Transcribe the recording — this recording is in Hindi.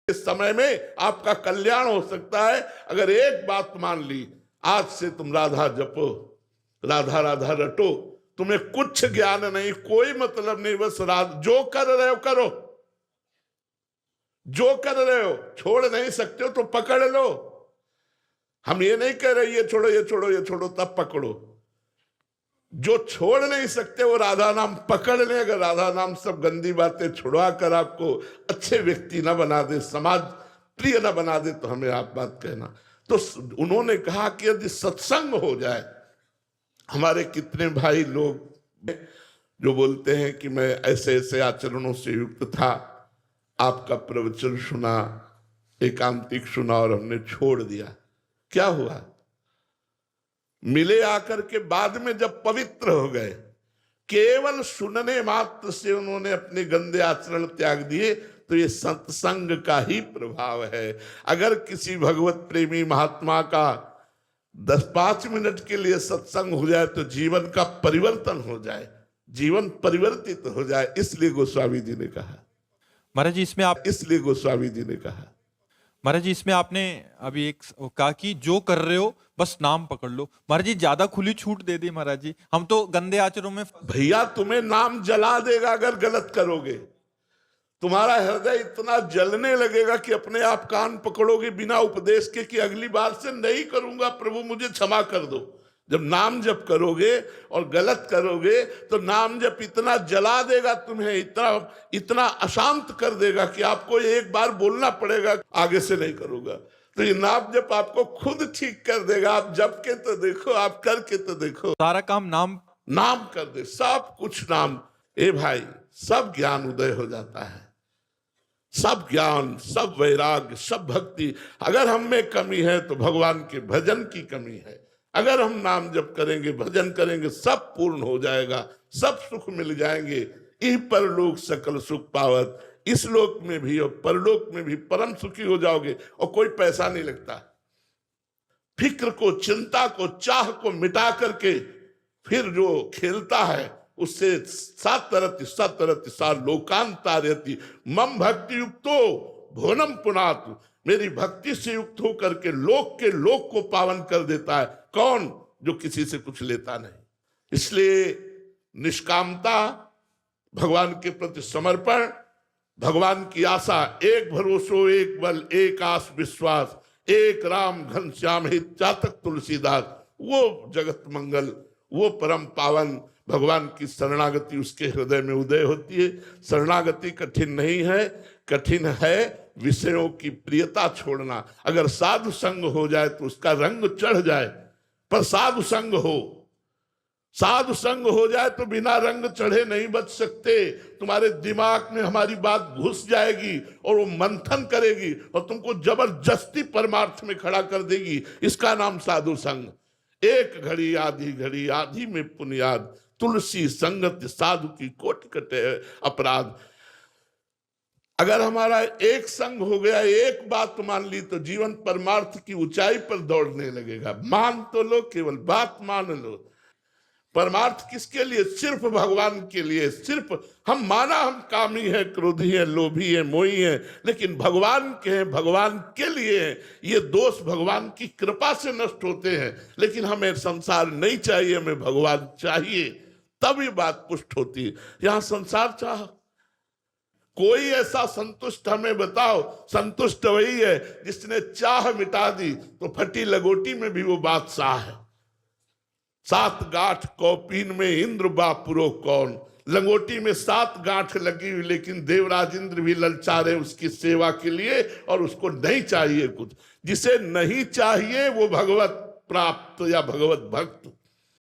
इस समय में आपका कल्याण हो सकता है अगर एक बात मान ली, आज से तुम राधा जपो, राधा राधा रटो, तुम्हें कुछ ज्ञान नहीं, कोई मतलब नहीं, बस जो कर रहे हो करो, जो कर रहे हो, छोड़ नहीं सकते हो तो पकड़ लो। हम ये नहीं कह रहे ये छोड़ो ये छोड़ो ये छोड़ो तब पकड़ो, जो छोड़ नहीं सकते वो राधा नाम पकड़ ले। अगर राधा नाम सब गंदी बातें छुड़वा कर आपको अच्छे व्यक्ति न बना दे, समाज प्रिय न बना दे, तो हमें आप बात कहना। तो उन्होंने कहा कि यदि सत्संग हो जाए, हमारे कितने भाई लोग जो बोलते हैं कि मैं ऐसे ऐसे आचरणों से युक्त था, आपका प्रवचन सुना, एकांतिक सुना और हमने छोड़ दिया। क्या हुआ? मिले आकर के बाद में जब पवित्र हो गए, केवल सुनने मात्र से उन्होंने अपने गंदे आचरण त्याग दिए, तो ये सत्संग का ही प्रभाव है। अगर किसी भगवत प्रेमी महात्मा का 10-5 मिनट के लिए सत्संग हो जाए तो जीवन का परिवर्तन हो जाए, जीवन परिवर्तित हो जाए। इसलिए गोस्वामी जी ने कहा, महाराज जी इसमें आप, इसलिए गोस्वामी जी ने कहा, महाराज जी इसमें आपने अभी एक कहा कि जो कर रहे हो बस नाम पकड़ लो। महाराज जी ज्यादा खुली छूट दे दी महाराज जी, हम तो गंदे आचरणों में। भैया तुम्हें नाम जला देगा अगर गलत करोगे, तुम्हारा हृदय इतना जलने लगेगा कि अपने आप कान पकड़ोगे बिना उपदेश के कि अगली बार से नहीं करूंगा, प्रभु मुझे क्षमा कर दो। जब नाम जप करोगे और गलत करोगे तो नाम जप इतना जला देगा तुम्हें, इतना अशांत कर देगा कि आपको एक बार बोलना पड़ेगा, आगे से नहीं करूंगा। तो ये नाम जप आपको खुद ठीक कर देगा। आप जप के तो देखो, आप करके तो देखो, सारा काम नाम कर दे, सब कुछ नाम। ए भाई, सब ज्ञान उदय हो जाता है, सब ज्ञान, सब वैराग्य, सब भक्ति। अगर हम में कमी है तो भगवान के भजन की कमी है। अगर हम नाम जप करेंगे, भजन करेंगे, सब पूर्ण हो जाएगा, सब सुख मिल जाएंगे। इह परलोक सकल सुख पावत, इस लोक में भी और परलोक में भी परम सुखी हो जाओगे। और कोई पैसा नहीं लगता। फिक्र को, चिंता को, चाह को मिटा करके फिर जो खेलता है उससे सातरति सतरति सा लोकांतारयति मम भक्ति युक्तो भुवनम पुनातु। मेरी भक्ति से युक्त होकर के लोक को पावन कर देता है। कौन? जो किसी से कुछ लेता नहीं। इसलिए निष्कामता, भगवान के प्रति समर्पण, भगवान की आशा, एक भरोसो एक बल एक आस विश्वास, एक राम घनश्याम हित चातक तुलसीदास। वो जगत मंगल, वो परम पावन भगवान की शरणागति उसके हृदय में उदय होती है। शरणागति कठिन नहीं है, कठिन है विषयों की प्रियता छोड़ना। अगर साधु संग हो जाए तो उसका रंग चढ़ जाए, पर साधु संग हो जाए तो बिना रंग चढ़े नहीं बच सकते। तुम्हारे दिमाग में हमारी बात घुस जाएगी और वो मंथन करेगी और तुमको जबरदस्ती परमार्थ में खड़ा कर देगी। इसका नाम साधु संग। एक घड़ी आधी में पुनियाद, तुलसी संगत साधु की कोटि कटे अपराध। अगर हमारा एक संग हो गया, एक बात मान ली, तो जीवन परमार्थ की ऊंचाई पर दौड़ने लगेगा। मान तो लो, केवल बात मान लो। परमार्थ किसके लिए? सिर्फ भगवान के लिए। सिर्फ हम कामी हैं, क्रोधी हैं, लोभी हैं, मोही हैं, लेकिन भगवान के हैं, भगवान के लिए हैं। ये दोष भगवान की कृपा से नष्ट होते हैं। लेकिन हमें संसार नहीं चाहिए, हमें भगवान चाहिए, तब ये बात पुष्ट होती है। यहां संसार चाह, कोई ऐसा संतुष्ट हमें बताओ। संतुष्ट वही है जिसने चाह मिटा दी, तो फटी लगोटी में भी वो बादशाह है। 7 गांठ कौपीन में इंद्र बापुरो कौन। लंगोटी में 7 गांठ लगी हुई, लेकिन देवराज इंद्र भी ललचारे उसकी सेवा के लिए, और उसको नहीं चाहिए कुछ। जिसे नहीं चाहिए वो भगवत प्राप्त या भगवत भक्त।